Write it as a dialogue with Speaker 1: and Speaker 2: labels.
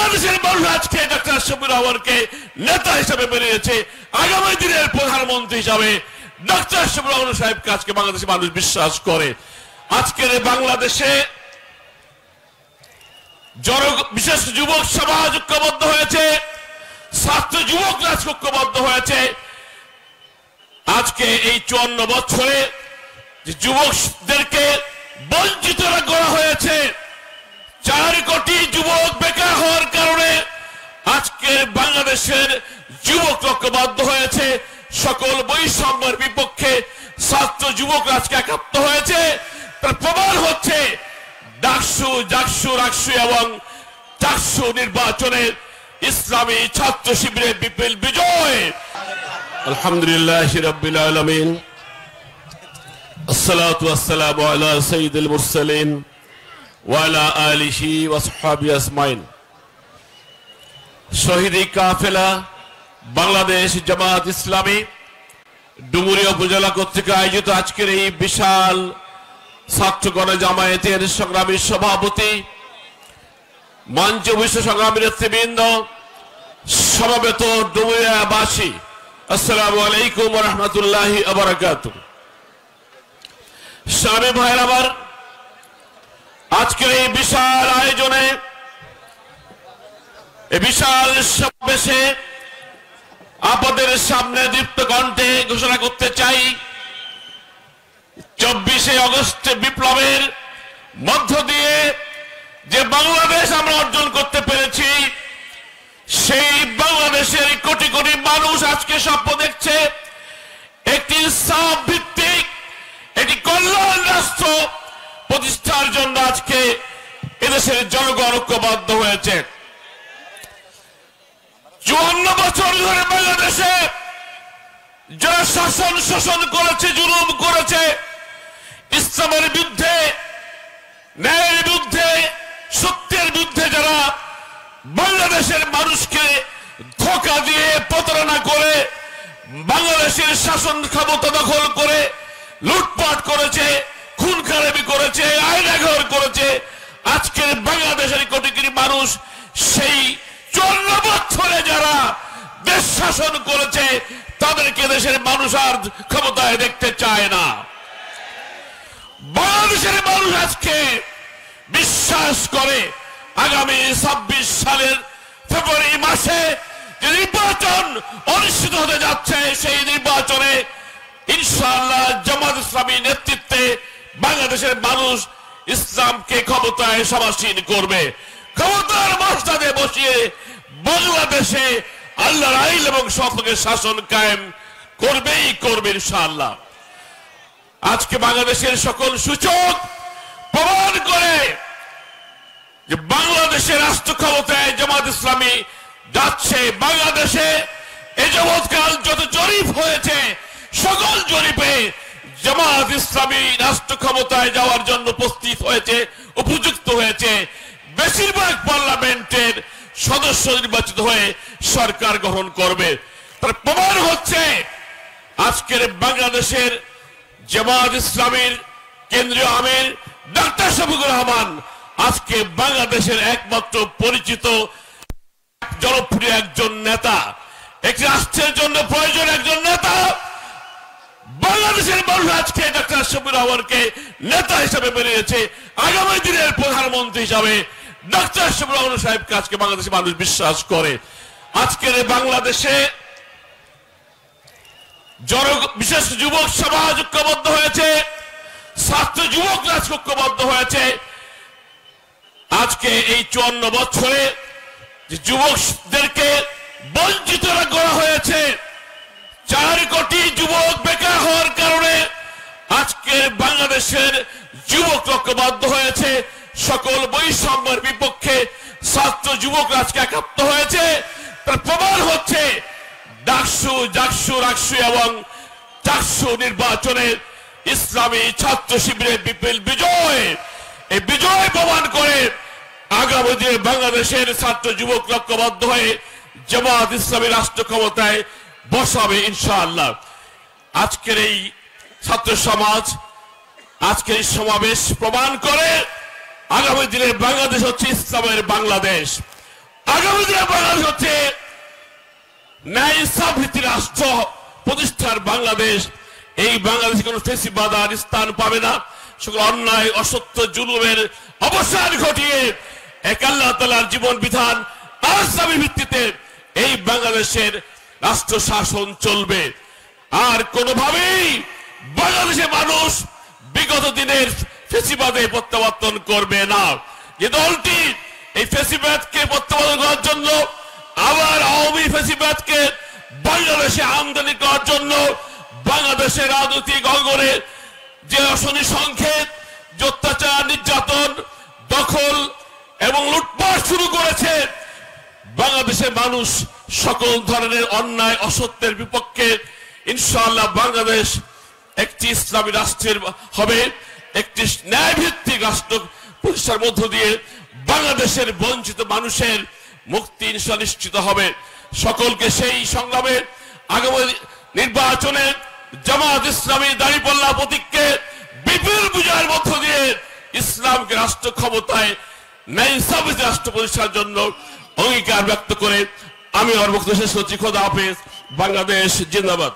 Speaker 1: বাংলাদেশের মানুষ আজকে ডক্টর শফিকুর রহমানকে নেতা হিসেবে মেনে নিয়েছে, আগামী দিনের প্রধানমন্ত্রী হিসাবে ডক্টর শফিকুর রহমান সাহেবকে আজকে বাংলাদেশের মানুষ বিশ্বাস করে। আজকের বাংলাদেশে বিশেষ যুবক সমাজ ঐক্যবদ্ধ হয়েছে, ছাত্র যুবক রাজ ঐক্যবদ্ধ হয়েছে। আজকে এই 54 বছরে যে যুবকদেরকে বঞ্চিত করা হয়েছে, 4 কোটি যুবক বেকার হওয়ার কারণে আজকের বাংলাদেশের যুবক ঐক্যবদ্ধ হয়েছে। সকল বৈষম্যের বিপক্ষে ছাত্র যুবক আজকে একাত্ম হয়েছে। তার প্রমাণ হচ্ছে ডাকসু, জাকসু, রাকসু এবং চাকসু নির্বাচনে ইসলামী ছাত্র শিবিরের বিপুল বিজয়। আলহামদুলিল্লাহ রাব্বিল আলামিন, আসসালাতু ওয়াসসালামু আলা সাইয়্যিদিল মুরসালিন ওয়া আলা আলিহি ওয়া সাহবিহি আজমাইন। শহীদি কাফেলা বাংলাদেশ জামাত ইসলামী ডুমুরিয়া উপজেলা কর্তৃক আয়োজিত আজকের এই বিশাল ছাত্র গণজামায়াতের সংগ্রামী সভাপতি, মঞ্চ বিশ্ব সংগ্রামী নেতৃবৃন্দ, সমবেত ডুমুরিয়াবাসী, আসসালামু আলাইকুম ওয়া রাহমাতুল্লাহি ওয়া বারাকাতুহু। সামনে ভাইয়ের আমার, আজকের এই বিশাল আয়োজনে, এই বিশাল সমাবেশে আপনাদের সামনে দীপ্ত কণ্ঠে ঘোষণা করতে চাই, 24শে আগস্ট বিপ্লবের মধ্য দিয়ে যে বাংলাদেশ আমরা অর্জন করতে পেরেছি, সেই বাংলাদেশের কোটি কোটি মানুষ আজকে স্বপ্ন দেখছে একটি ইসলাম ভিত্তিক একটি কল্যাণ রাষ্ট্র প্রতিষ্ঠার জন্য। আজকে এদেশের জনগণ ঐক্যবদ্ধ হয়েছে। 54 বছর ধরে বাংলাদেশে যারা শাসন শোষণ করেছে, জুলুম করেছে, ইসলামের বিরুদ্ধে, ন্যায়ের বিরুদ্ধে, সত্যের বিরুদ্ধে যারা বাংলাদেশের মানুষকে ধোঁকা দিয়ে প্রতারণা করে বাংলাদেশের শাসন ক্ষমতা দখল করে লুটপাট করেছে, খুন খারাপি করেছে, আয়নাঘর করেছে, আজকের বাংলাদেশের কোটি কোটি মানুষ সেই 54 বছরে যারা দেশ শাসন করেছে তাদেরকে দেশের মানুষ আর ক্ষমতায় দেখতে চায় না। বাংলাদেশের মানুষ আজকে বিশ্বাস করে আগামী 26 সালের ফেব্রুয়ারি মাসে যে নির্বাচন অনুষ্ঠিত হতে যাচ্ছে, সেই নির্বাচনে ইনশাআল্লাহ জামাত ইসলামী নেতৃত্বে বাংলাদেশের মানুষ ইসলামকে ক্ষমতায় সমাসীন করবে। ক্ষমতার মসনদে বসিয়ে বাংলাদেশে আল্লাহর আইন এবং সত্যের শাসন কায়েম করবেই করবে ইনশাআল্লাহ। আজকে বাংলাদেশের সকল সূচক প্রমাণ করে যে বাংলাদেশের রাষ্ট্র ক্ষমতায় জামাত ইসলামী যাচ্ছে। বাংলাদেশে এ যাবৎকাল যত জরিপ হয়েছে, সকল জরিপে জামাত ইসলামী রাষ্ট্র ক্ষমতায় যাওয়ার জন্য প্রস্তুত হয়েছে, উপযুক্ত হয়েছে। বেশিরভাগ পার্লামেন্টের সদস্য নির্বাচিত হয়ে সরকার গঠন করবে। তার প্রমাণ হচ্ছে আজকের বাংলাদেশের জামাত ইসলামীর কেন্দ্রীয় আমির ডক্টর শফিকুর রহমান আজকে বাংলাদেশের একমাত্র পরিচিত জনপ্রিয় একজন নেতা, একটি রাষ্ট্রের জন্য প্রয়োজন একজন নেতা। বাংলাদেশের মানুষ আজকে ডক্টর শফিকুর রহমানকে নেতা হিসেবে মেনে নিয়েছে, আগামী দিনের প্রধানমন্ত্রী হিসাবে ডক্টর শফিকুর রহমান সাহেবকে আজকে বাংলাদেশের মানুষ বিশ্বাস করে। আজকের বাংলাদেশে বিশেষ যুবক সমাজ ঐক্যবদ্ধ হয়েছে, ছাত্র যুবক রাজ ঐক্যবদ্ধ হয়েছে। আজকে এই 54 বছরে যে যুবকদেরকে বঞ্চিত করা হয়েছে, 4 কোটি যুবক বেকার হওয়ার কারণে আজকের বাংলাদেশের যুবক ঐক্যবদ্ধ হয়েছে। সকল বৈষম্যের বিপক্ষে ছাত্র যুবক আজকে একাত্ম হয়েছে। তার প্রমাণ হচ্ছে ডাকসু, জাকসু, রাকসু এবং চাকসু নির্বাচনে ইসলামী ছাত্র শিবিরের বিপুল বিজয়। এই বিজয় প্রমাণ করে আগামী দিনে বাংলাদেশের ছাত্র যুবক ঐক্যবদ্ধ হয়ে জামাত ইসলামী রাষ্ট্র ক্ষমতায় বসাবে ইনশাআল্লাহ। আজকের এই ছাত্র সমাজ, আজকের এই সমাবেশ প্রমাণ করে আগামী দিনে বাংলাদেশ হচ্ছে ইসলামের বাংলাদেশ। আগামী দিনে বাংলাদেশ হচ্ছে ন্যায় ইনসাফ ভিত্তিক রাষ্ট্র প্রতিষ্ঠার বাংলাদেশ। এই বাংলাদেশে কোনো ফেসিবাদ আর স্থান পাবে না। সকল অন্যায় অসত্য জুলুমের অবসান ঘটিয়ে এক আল্লাহ তাআলার জীবন বিধান আর ইসলামের ভিত্তিতে এই বাংলাদেশের রাষ্ট্র শাসন চলবে। আর কোনোভাবেই বাংলাদেশের মানুষ বিগত দিনের ফেসিবাদে প্রত্যাবর্তন করবে না। যে দলটি এই ফেসিবাদকে প্রত্যাবর্তন করার জন্য আবার আওয়ামী ফেসিবাদকে বাংলাদেশে আমদানি করার জন্য বাংলাদেশের রাজনৈতিক অঙ্গনে যে অশনি সংকেত, যে অত্যাচার, নির্যাতন, দখল এবং লুটপাট শুরু করেছে, বাংলাদেশের মানুষ সকল ধরনের অন্যায় অসত্যের বিপক্ষে ইনশাআল্লাহ বাংলাদেশ একটি ইসলামী রাষ্ট্রের হবে, একটি ন্যায়ভিত্তিক রাষ্ট্র প্রতিষ্ঠার মধ্য দিয়ে বাংলাদেশের বঞ্চিত মানুষের মুক্তি ইনশাআল্লাহ নিশ্চিত হবে। সকলকে সেই সংগ্রামে আগামী নির্বাচনে জামাত ইসলামী দাঁড়িপাল্লা প্রতীককে বিপুল বিজয়ের মধ্য দিয়ে ইসলামকে রাষ্ট্র ক্ষমতায় ন্যায় ইনসাফের রাষ্ট্র প্রতিষ্ঠার জন্য অঙ্গীকার ব্যক্ত করে আমি আমার বক্তব্য শেষ করছি। খোদা হাফেজ। বাংলাদেশ জিন্দাবাদ।